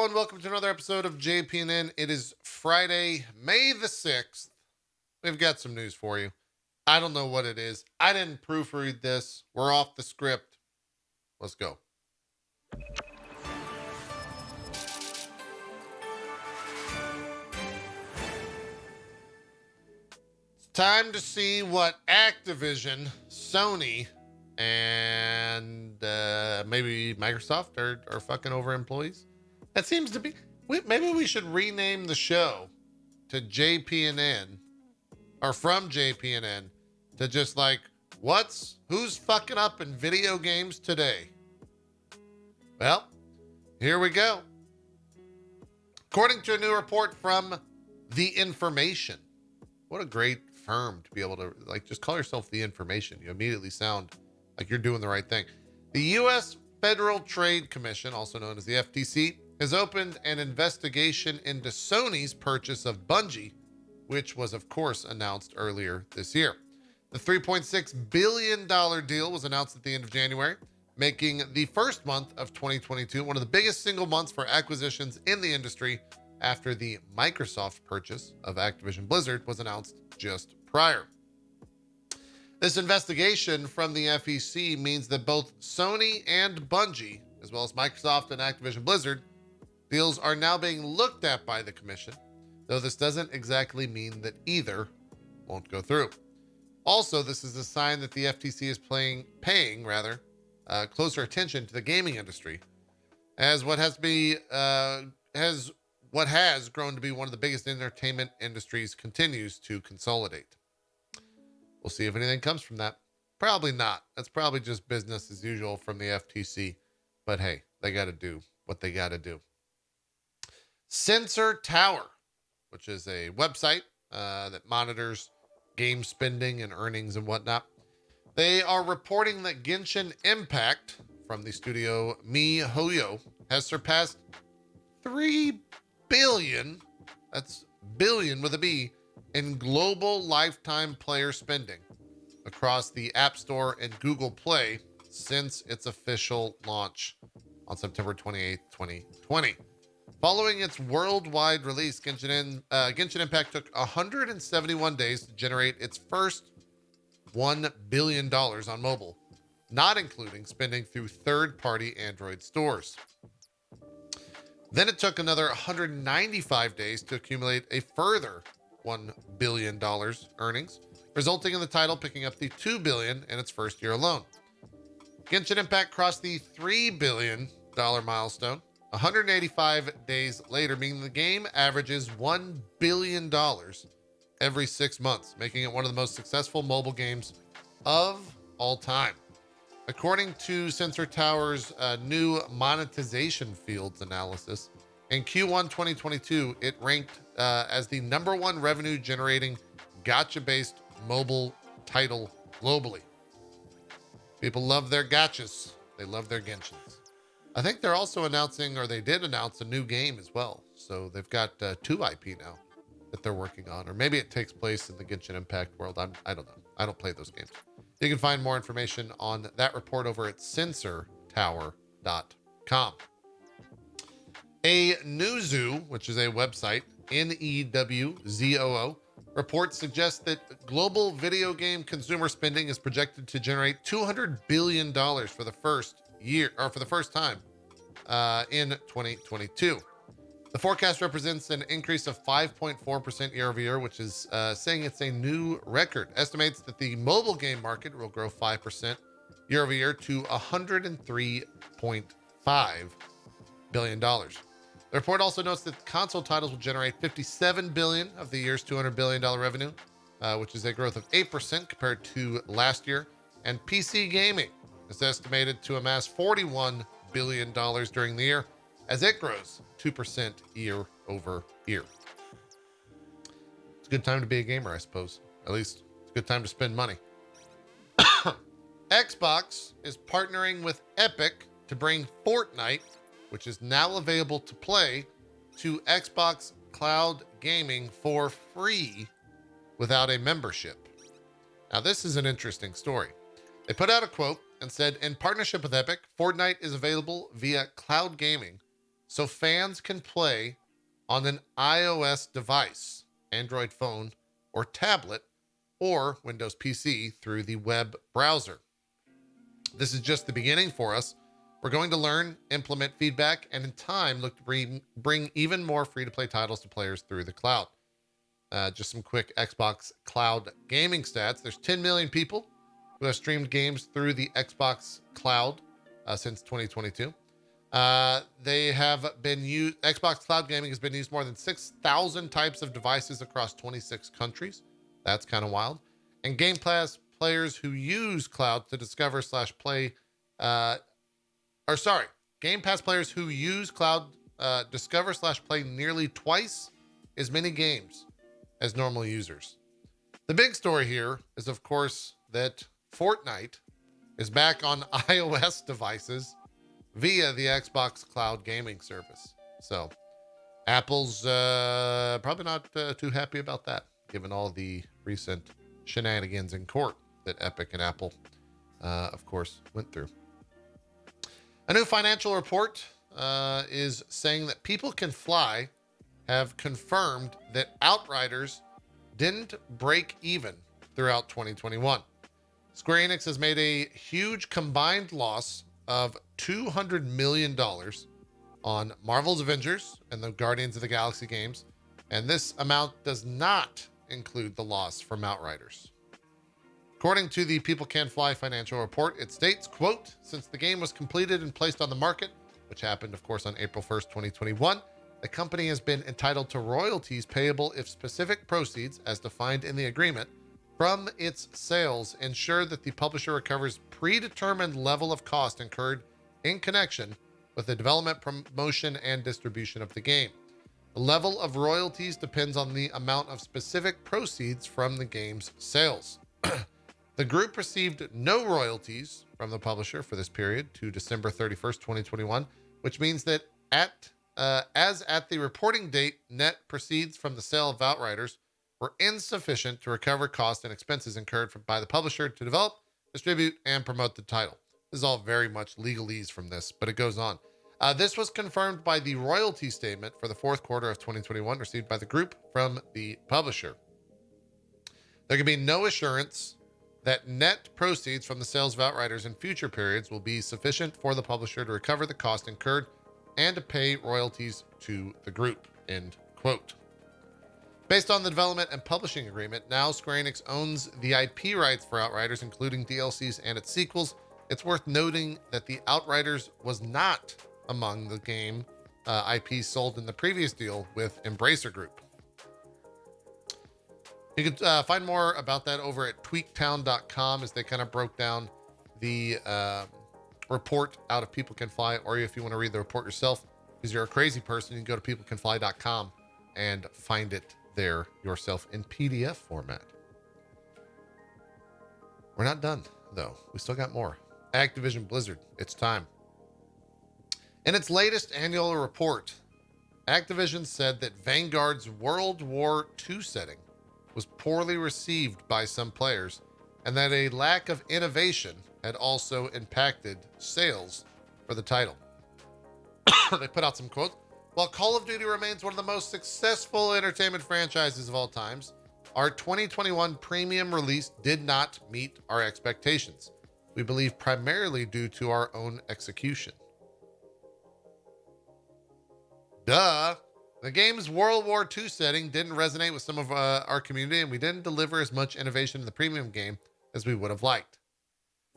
and welcome to another episode of JPNN. It is Friday, May the 6th. We've got some news for you. I don't know what it is. I didn't proofread this. We're off the script. Let's go. It's time to see what Activision, Sony, and maybe Microsoft are fucking over employees. That seems to be. Maybe we should rename the show to JPNN, or from JPNN to just like, who's fucking up in video games today? Well, here we go. According to a new report from The Information, what a great firm to be able to just call yourself The Information. You immediately sound like you're doing the right thing. The U.S. Federal Trade Commission, also known as the FTC, has opened an investigation into Sony's purchase of Bungie, which was, of course, announced earlier this year. The $3.6 billion deal was announced at the end of January, making the first month of 2022 one of the biggest single months for acquisitions in the industry after the Microsoft purchase of Activision Blizzard was announced just prior. This investigation from the FEC means that both Sony and Bungie, as well as Microsoft and Activision Blizzard, deals are now being looked at by the commission, though this doesn't exactly mean that either won't go through. Also, this is a sign that the FTC is paying closer attention to the gaming industry, as what has grown to be one of the biggest entertainment industries continues to consolidate. We'll see if anything comes from that. Probably not. That's probably just business as usual from the FTC. But hey, they got to do what they got to do. Sensor Tower, which is a website that monitors game spending and earnings and whatnot. They are reporting that Genshin Impact from the studio MiHoYo has surpassed 3 billion, that's billion with a B, in global lifetime player spending across the App Store and Google Play since its official launch on September 28, 2020. Following its worldwide release, Genshin Impact took 171 days to generate its first $1 billion on mobile, not including spending through third-party Android stores. Then it took another 195 days to accumulate a further $1 billion earnings, resulting in the title picking up the $2 billion in its first year alone. Genshin Impact crossed the $3 billion milestone 185 days later, meaning the game averages $1 billion every 6 months, making it one of the most successful mobile games of all time. According to Sensor Tower's new monetization fields analysis, in Q1 2022, it ranked as the #1 revenue-generating gacha-based mobile title globally. People love their gachas. They love their Genshins. I think they're also announcing, or they did announce, a new game as well. So they've got 2 IP now that they're working on, or maybe it takes place in the Genshin Impact world. I don't know. I don't play those games. You can find more information on that report over at sensortower.com. A Newzoo, which is a website, NEWZOO, report suggests that global video game consumer spending is projected to generate $200 billion for the first time in 2022. The forecast represents an increase of 5.4% year over year, which is saying it's a new record. Estimates that the mobile game market will grow 5% year over year to $103.5 billion. The report also notes that console titles will generate $57 billion of the year's $200 billion revenue, which is a growth of 8% compared to last year. And PC gaming is estimated to amass $41 billion during the year, as it grows 2% year over year. It's a good time to be a gamer, I suppose. At least it's a good time to spend money. Xbox is partnering with Epic to bring Fortnite, which is now available to play, to Xbox Cloud Gaming for free without a membership. Now, this is an interesting story. They put out a quote and said, in partnership with Epic, Fortnite is available via cloud gaming so fans can play on an iOS device, Android phone, or tablet, or Windows PC through the web browser. This is just the beginning for us. We're going to learn, implement feedback, and in time look to bring even more free-to-play titles to players through the cloud. Just some quick Xbox Cloud gaming stats. There's 10 million people who have streamed games through the Xbox Cloud since 2022. They have been used. Xbox Cloud Gaming has been used more than 6,000 types of devices across 26 countries. That's kind of wild. And Game Pass players who use cloud to discover slash play, Game Pass players who use cloud discover slash play nearly twice as many games as normal users. The big story here is, of course, that Fortnite is back on iOS devices via the Xbox Cloud Gaming service. So Apple's probably not too happy about that, given all the recent shenanigans in court that Epic and Apple, of course, went through. A new financial report is saying that People Can Fly have confirmed that Outriders didn't break even throughout 2021. Square Enix has made a huge combined loss of $200 million on Marvel's Avengers and the Guardians of the Galaxy games, and this amount does not include the loss from Outriders. According to the People Can Fly financial report, it states, quote, since the game was completed and placed on the market, which happened, of course, on April 1st, 2021, the company has been entitled to royalties payable if specific proceeds, as defined in the agreement, from its sales ensure that the publisher recovers predetermined level of cost incurred in connection with the development, promotion, and distribution of the game. The level of royalties depends on the amount of specific proceeds from the game's sales. The group received no royalties from the publisher for this period to December 31st, 2021, which means that as at the reporting date, net proceeds from the sale of Outriders were insufficient to recover costs and expenses incurred by the publisher to develop, distribute, and promote the title. This is all very much legalese from this, but it goes on. This was confirmed by the royalty statement for the fourth quarter of 2021 received by the group from the publisher. There can be no assurance that net proceeds from the sales of Outriders in future periods will be sufficient for the publisher to recover the cost incurred and to pay royalties to the group, end quote. Based on the development and publishing agreement, now Square Enix owns the IP rights for Outriders, including DLCs and its sequels. It's worth noting that the Outriders was not among the game IP sold in the previous deal with Embracer Group. You can find more about that over at tweaktown.com as they kind of broke down the report out of People Can Fly, or if you want to read the report yourself, because you're a crazy person, you can go to peoplecanfly.com and find it there yourself in PDF format. We're not done, though. We still got more. Activision Blizzard, it's time. In its latest annual report, Activision said that Vanguard's World War II setting was poorly received by some players, and that a lack of innovation had also impacted sales for the title. They put out some quotes. While Call of Duty remains one of the most successful entertainment franchises of all times, our 2021 premium release did not meet our expectations. We believe primarily due to our own execution. Duh. The game's World War II setting didn't resonate with some of our community, and we didn't deliver as much innovation in the premium game as we would have liked.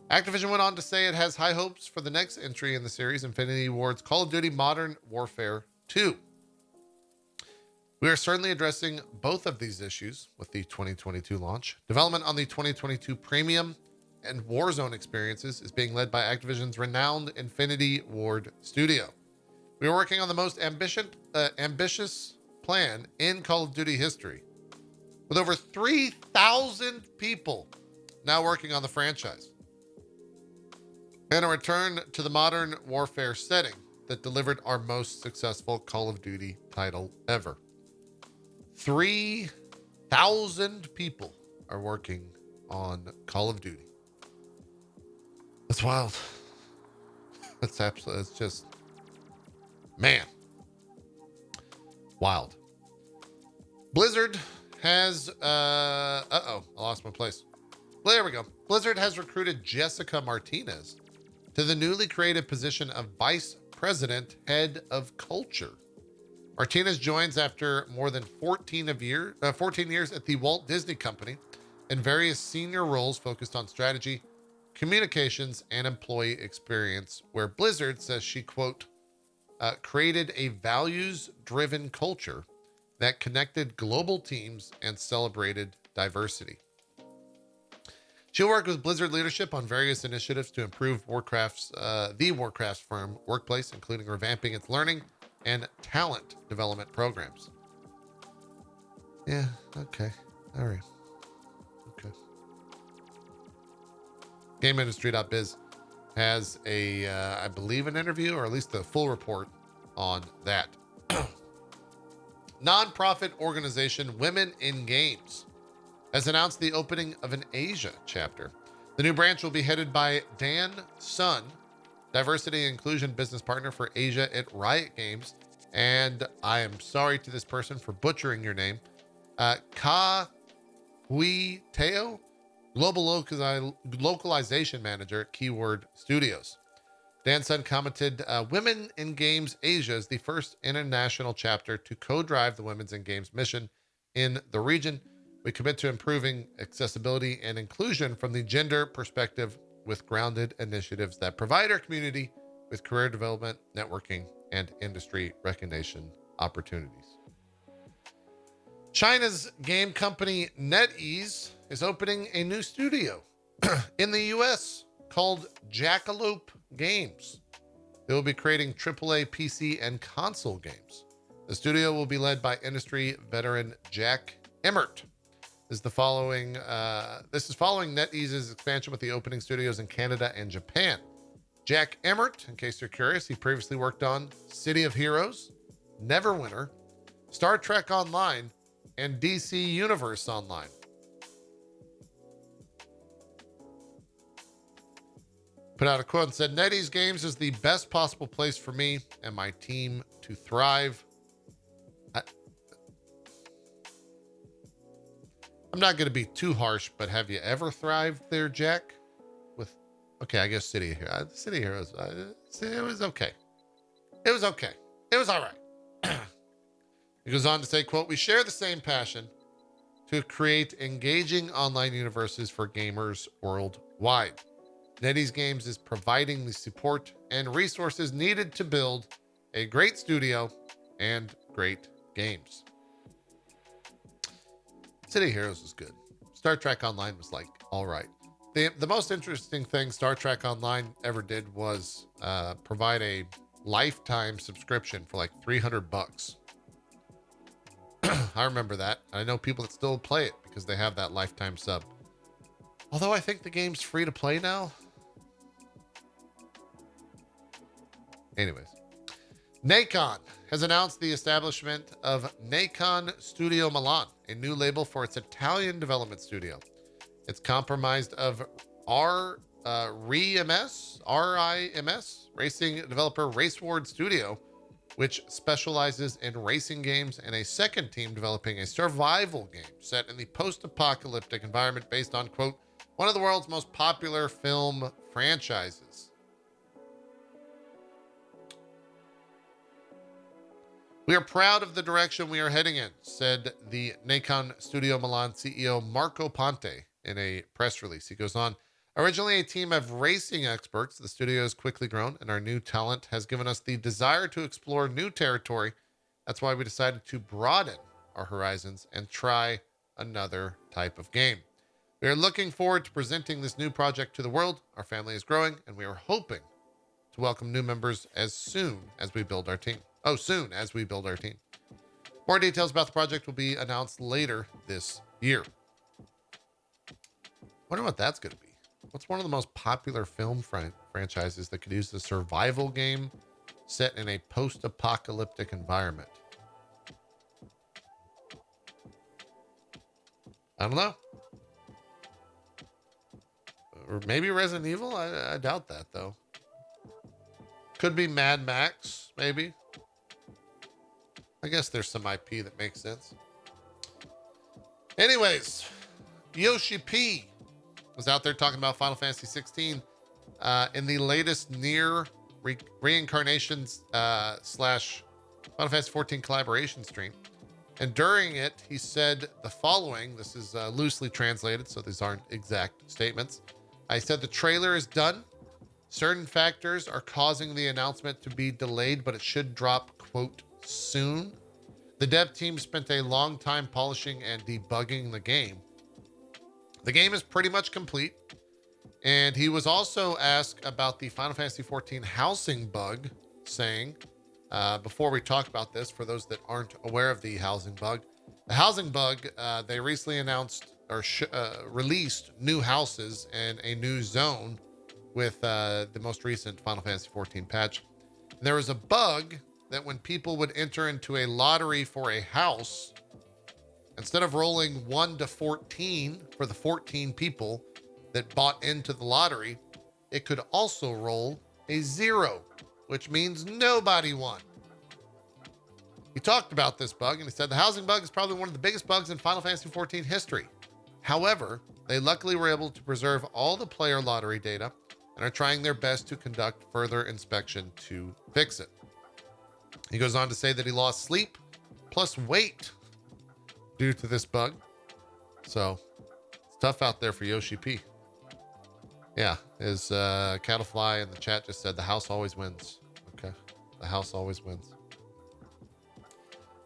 Activision went on to say it has high hopes for the next entry in the series, Infinity Ward's Call of Duty Modern Warfare 2. We are certainly addressing both of these issues with the 2022 launch. Development on the 2022 Premium and Warzone experiences is being led by Activision's renowned Infinity Ward studio. We are working on the most ambitious plan in Call of Duty history, with over 3,000 people now working on the franchise, and a return to the Modern Warfare setting that delivered our most successful Call of Duty title ever. 3,000 people are working on Call of Duty. That's wild. That's absolutely, it's just, man, Wild. Blizzard has, I lost my place. There we go. Blizzard has recruited Jessica Martinez to the newly created position of Vice President, Head of Culture. Martinez joins after more than 14 years at the Walt Disney Company in various senior roles focused on strategy, communications, and employee experience, where Blizzard says she, quote, created a values-driven culture that connected global teams and celebrated diversity. She'll work with Blizzard leadership on various initiatives to improve the Warcraft's firm workplace, including revamping its learning and talent development programs. Yeah, okay. All right. Okay. GameIndustry.biz has I believe an interview, or at least the full report on that. Nonprofit organization Women in Games has announced the opening of an Asia chapter. The new branch will be headed by Dan Sun, diversity and inclusion business partner for Asia at Riot Games. And I am sorry to this person for butchering your name. Ka Hui Teo, global localization manager at Keyword Studios. Dan Sun commented, Women in Games Asia is the first international chapter to co-drive the Women's in Games mission in the region. We commit to improving accessibility and inclusion from the gender perspective with grounded initiatives that provide our community with career development, networking, and industry recognition opportunities. China's game company Netease is opening a new studio in the U.S. called Jackalope Games. They will be creating AAA PC and console games. The studio will be led by industry veteran Jack Emmert. This is following NetEase's expansion with the opening studios in Canada and Japan. Jack Emmert, in case you're curious, he previously worked on City of Heroes, Neverwinter, Star Trek Online, and DC Universe Online. Put out a quote and said, NetEase Games is the best possible place for me and my team to thrive. I'm not going to be too harsh, but have you ever thrived there, Jack? Okay, I guess City Heroes. It was okay. It was okay. It was all right. He goes on to say, quote, we share the same passion to create engaging online universes for gamers worldwide. NetEase Games is providing the support and resources needed to build a great studio and great games. City Heroes was good. Star Trek Online was like, all right. The most interesting thing Star Trek Online ever did was provide a lifetime subscription for like $300. I remember that. I know people that still play it because they have that lifetime sub. Although I think the game's free to play now. Anyways, Nacon has announced the establishment of Nacon Studio Milan, a new label for its Italian development studio. It's comprised of RIMS, racing developer Raceward Studio, which specializes in racing games, and a second team developing a survival game set in the post-apocalyptic environment based on, quote, one of the world's most popular film franchises. We are proud of the direction we are heading in, said the Nacon Studio Milan CEO Marco Ponte in a press release. He goes on, originally a team of racing experts, the studio has quickly grown, and our new talent has given us the desire to explore new territory. That's why we decided to broaden our horizons and try another type of game. We are looking forward to presenting this new project to the world. Our family is growing, and we are hoping to welcome new members as soon as we build our team. More details about the project will be announced later this year. Wonder what that's going to be. What's one of the most popular film franchises that could use a survival game set in a post-apocalyptic environment? I don't know. Or maybe Resident Evil? I doubt that, though. Could be Mad Max, maybe. I guess there's some IP that makes sense. Anyways, Yoshi P was out there talking about Final Fantasy XVI in the latest near reincarnations slash Final Fantasy XIV collaboration stream. And during it, he said the following. This is loosely translated, so these aren't exact statements. I said the trailer is done. Certain factors are causing the announcement to be delayed, but it should drop, quote, soon. The dev team spent a long time polishing and debugging the game. The game is pretty much complete. And he was also asked about the Final Fantasy XIV housing bug, saying, before we talk about this, for those that aren't aware of the housing bug, they recently announced or released new houses and a new zone with the most recent Final Fantasy XIV patch. And there was a bug that when people would enter into a lottery for a house, instead of rolling 1 to 14 for the 14 people that bought into the lottery, it could also roll a 0, which means nobody won. He talked about this bug and he said the housing bug is probably one of the biggest bugs in Final Fantasy XIV history. However, they luckily were able to preserve all the player lottery data and are trying their best to conduct further inspection to fix it. He goes on to say that he lost sleep plus weight due to this bug. So it's tough out there for Yoshi P. Yeah, his Cattlefly in the chat just said the house always wins. Okay, the house always wins.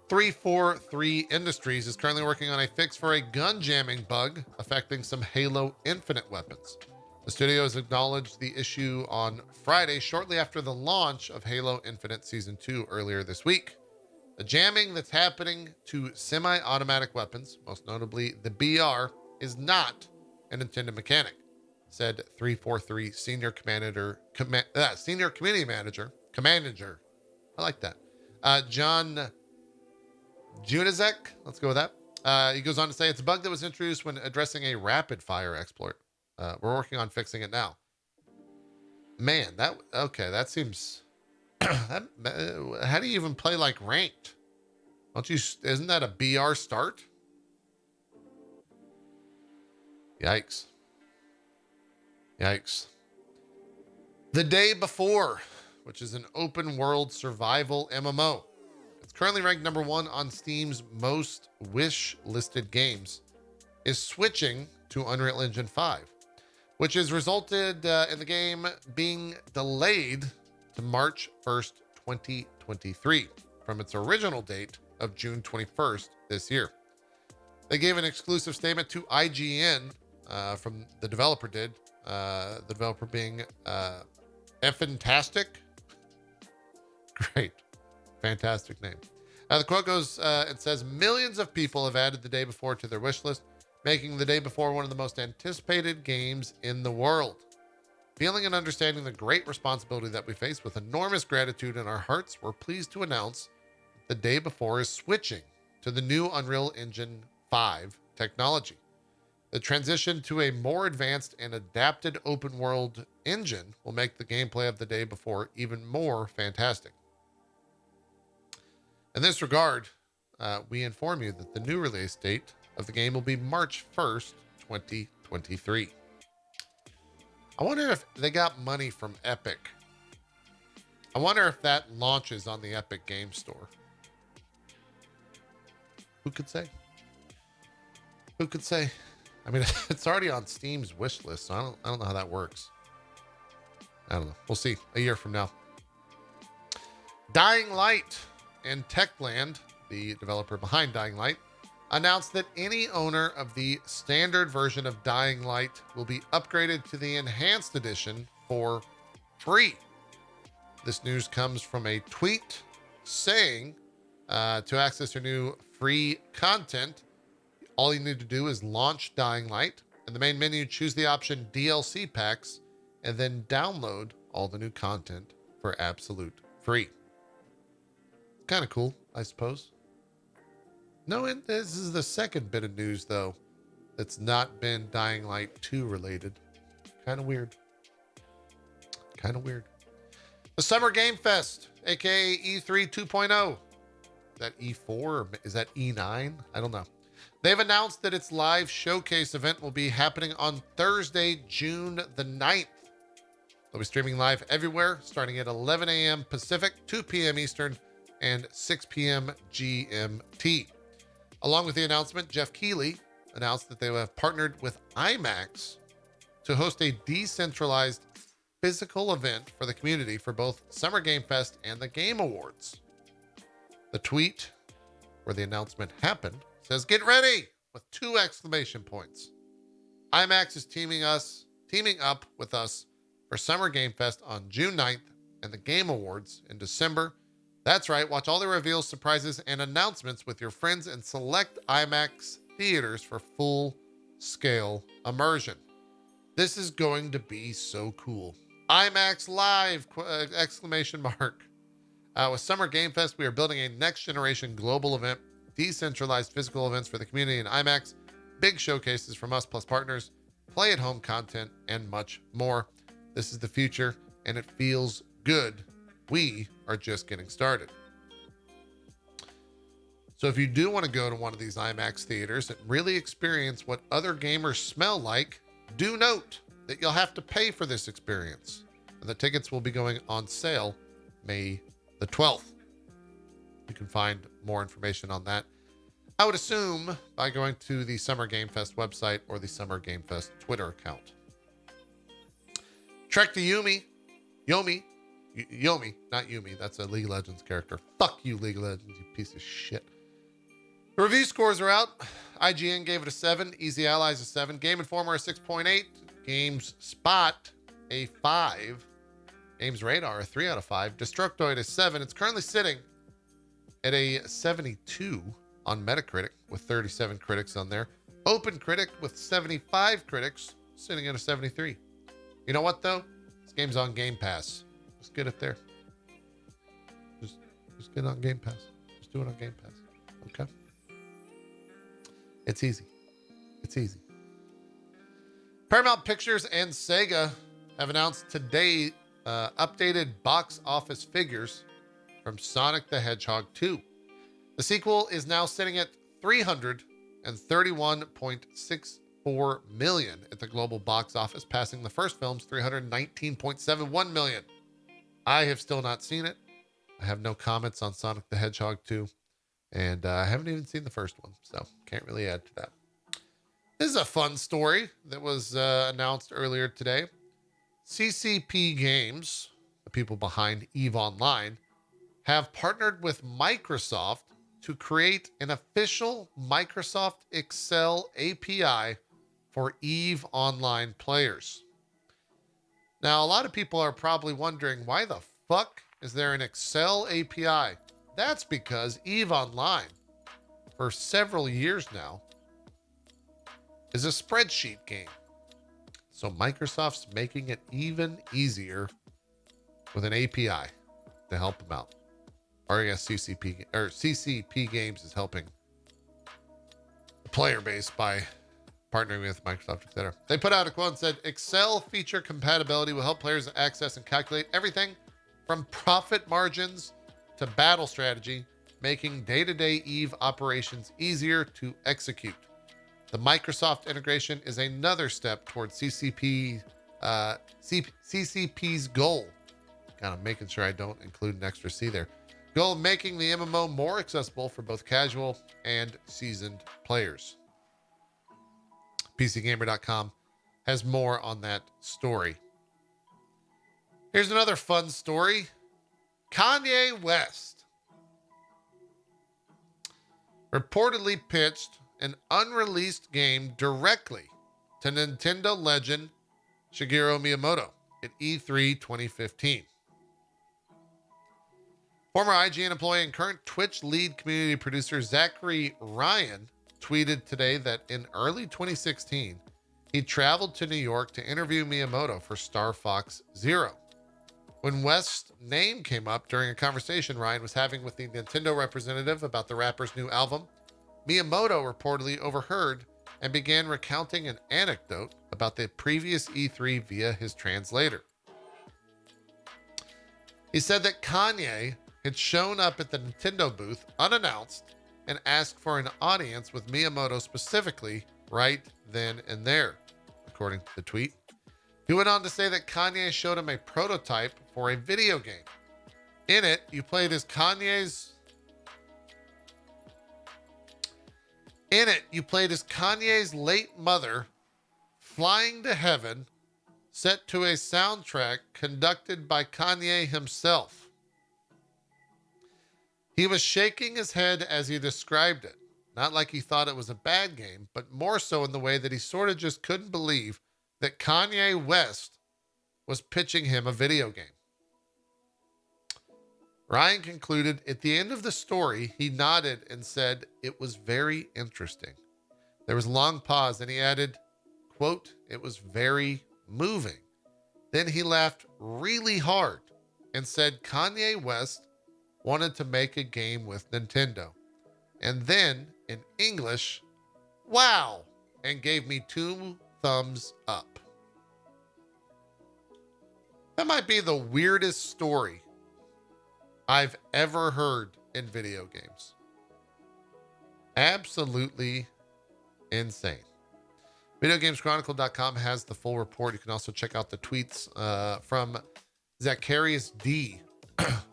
343 Industries is currently working on a fix for a gun jamming bug affecting some Halo Infinite weapons. The studio has acknowledged the issue on Friday, shortly after the launch of Halo Infinite Season 2 earlier this week. The jamming that's happening to semi-automatic weapons, most notably the BR, is not an intended mechanic, said 343 Senior Community Manager. I like that. John Junizek, let's go with that. He goes on to say it's a bug that was introduced when addressing a rapid fire exploit. We're working on fixing it now. Man, that seems. How do you even play like ranked? Isn't that a BR start? Yikes. The Day Before, which is an open world survival MMO. It's currently ranked number 1 on Steam's most wish listed games, is switching to Unreal Engine 5, which has resulted in the game being delayed to March 1st, 2023 from its original date of June 21st this year. They gave an exclusive statement to IGN from the developer did. The developer being Fantastic. Great. Fantastic name. Now the quote goes, it says, millions of people have added The Day Before to their wish list, making The Day Before one of the most anticipated games in the world. Feeling and understanding the great responsibility that we face with enormous gratitude in our hearts, we're pleased to announce The Day Before is switching to the new Unreal Engine 5 technology. The transition to a more advanced and adapted open world engine will make the gameplay of The Day Before even more fantastic. In this regard, we inform you that the new release date of the game will be March 1st, 2023. I wonder if they got money from Epic. I wonder if that launches on the Epic Game Store. Who could say? Who could say? I mean, it's already on Steam's wish list, so I don't know how that works. I don't know. We'll see a year from now. Dying Light and Techland, the developer behind Dying Light, announced that any owner of the standard version of Dying Light will be upgraded to the enhanced edition for free. This news comes from a tweet saying to access your new free content, all you need to do is launch Dying Light. In the main menu, choose the option DLC packs and then download all the new content for absolute free. Kind of cool, I suppose. No, this is the second bit of news, though, that's not been Dying Light 2 related. Kind of weird. The Summer Game Fest, aka E3 2.0, Is that E4 or is that E9? I don't know. They've announced that its live showcase event will be happening on Thursday, June the 9th. They'll be streaming live everywhere, starting at 11 a.m. Pacific, 2 p.m. Eastern, and 6 p.m. GMT. Along with the announcement, Jeff Keighley announced that they have partnered with IMAX to host a decentralized physical event for the community for both Summer Game Fest and the Game Awards. The tweet where the announcement happened says, "Get ready!" with 2 exclamation points. IMAX is teaming up with us for Summer Game Fest on June 9th and the Game Awards in December. That's right, watch all the reveals, surprises, and announcements with your friends in select IMAX theaters for full-scale immersion. This is going to be so cool. IMAX Live! Exclamation mark. With Summer Game Fest, we are building a next-generation global event, decentralized physical events for the community in IMAX, big showcases from us plus partners, play-at-home content, and much more. This is the future, and it feels good. We are just getting started. So if you do want to go to one of these IMAX theaters and really experience what other gamers smell like, do note that you'll have to pay for this experience. And the tickets will be going on sale May the 12th. You can find more information on that, I would assume, by going to the Summer Game Fest website or the Summer Game Fest Twitter account. Trek to Yomi, not Yumi. That's a League of Legends character. Fuck you, League of Legends, you piece of shit. The review scores are out. IGN gave it a 7. Easy Allies a 7. Game Informer a 6.8. GameSpot a 5. Games Radar a 3 out of 5. Destructoid a 7. It's currently sitting at a 72 on Metacritic with 37 critics on there. OpenCritic with 75 critics sitting at a 73. You know what, though? This game's on Game Pass. Just get it there. Just get it on Game Pass. Just do it on Game Pass. Okay? It's easy. It's easy. Paramount Pictures and Sega have announced today updated box office figures from Sonic the Hedgehog 2. The sequel is now sitting at $331.64 million at the global box office, passing the first film's $319.71 million. I have still not seen it. I have no comments on Sonic the Hedgehog 2, and I haven't even seen the first one, so can't really add to that. This is a fun story that was announced earlier today. CCP Games, the people behind EVE Online, have partnered with Microsoft to create an official Microsoft Excel API for EVE Online players. Now, a lot of people are probably wondering, why the fuck is there an Excel API? That's because EVE Online, for several years now, is a spreadsheet game. So Microsoft's making it even easier with an API to help them out. Or I guess CCP Games is helping the player base by partnering with Microsoft, etc. They put out a quote and said, Excel feature compatibility will help players access and calculate everything from profit margins to battle strategy, making day-to-day EVE operations easier to execute. The Microsoft integration is another step towards CCP's goal. Kind of making sure I don't include an extra C there. Goal of making the MMO more accessible for both casual and seasoned players. PCGamer.com has more on that story. Here's another fun story. Kanye West reportedly pitched an unreleased game directly to Nintendo legend Shigeru Miyamoto at E3 2015. Former IGN employee and current Twitch lead community producer Zachary Ryan tweeted today that in early 2016, he traveled to New York to interview Miyamoto for Star Fox Zero. When West's name came up during a conversation Ryan was having with the Nintendo representative about the rapper's new album, Miyamoto reportedly overheard and began recounting an anecdote about the previous E3 via his translator. He said that Kanye had shown up at the Nintendo booth unannounced and asked for an audience with Miyamoto specifically right then and there, according to the tweet. He went on to say that Kanye showed him a prototype for a video game. In it, you played as Kanye's late mother flying to heaven, set to a soundtrack conducted by Kanye himself. He was shaking his head as he described it, not like he thought it was a bad game, but more so in the way that he sort of just couldn't believe that Kanye West was pitching him a video game. Ryan concluded, at the end of the story, he nodded and said, "It was very interesting." There was a long pause, and he added, quote, "It was very moving." Then he laughed really hard and said Kanye West wanted to make a game with Nintendo. And then, in English, "Wow," and gave me 2 thumbs up. That might be the weirdest story I've ever heard in video games. Absolutely insane. VideoGamesChronicle.com has the full report. You can also check out the tweets from Zacharias D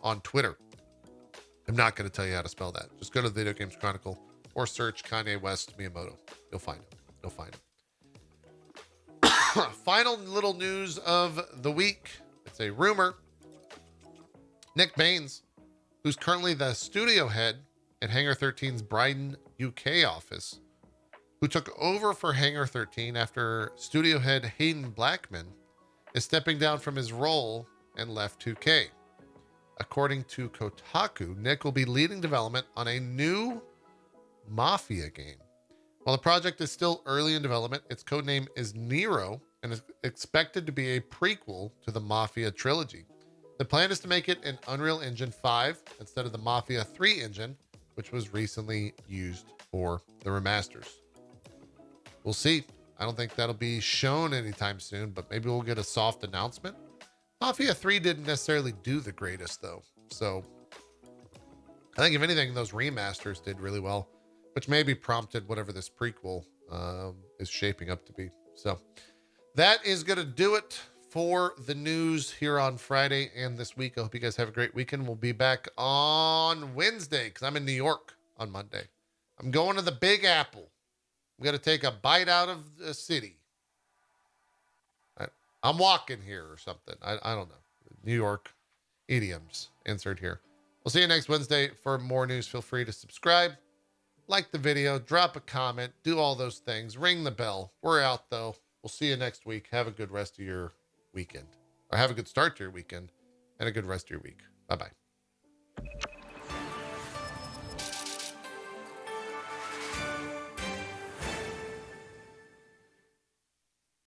on Twitter. I'm not going to tell you how to spell that. Just go to Video Games Chronicle or search Kanye West Miyamoto. You'll find him. Final little news of the week. It's a rumor. Nick Baines, who's currently the studio head at Hangar 13's Brighton, UK office, who took over for Hangar 13 after studio head Hayden Blackman, is stepping down from his role and left 2K. According to Kotaku, Nick will be leading development on a new Mafia game. While the project is still early in development, its codename is Nero and is expected to be a prequel to the Mafia trilogy. The plan is to make it an Unreal Engine 5 instead of the Mafia 3 engine, which was recently used for the remasters. We'll see. I don't think that'll be shown anytime soon, but maybe we'll get a soft announcement. Mafia 3 didn't necessarily do the greatest, though. So I think if anything, those remasters did really well, which maybe prompted whatever this prequel is shaping up to be. So that is going to do it for the news here on Friday and this week. I hope you guys have a great weekend. We'll be back on Wednesday because I'm in New York on Monday. I'm going to the Big Apple. I'm going to take a bite out of the city. I'm walking here or something. I don't know. New York idioms. Insert here. We'll see you next Wednesday for more news. Feel free to subscribe, like the video, drop a comment, do all those things. Ring the bell. We're out, though. We'll see you next week. Have a good rest of your weekend. Or have a good start to your weekend and a good rest of your week. Bye-bye.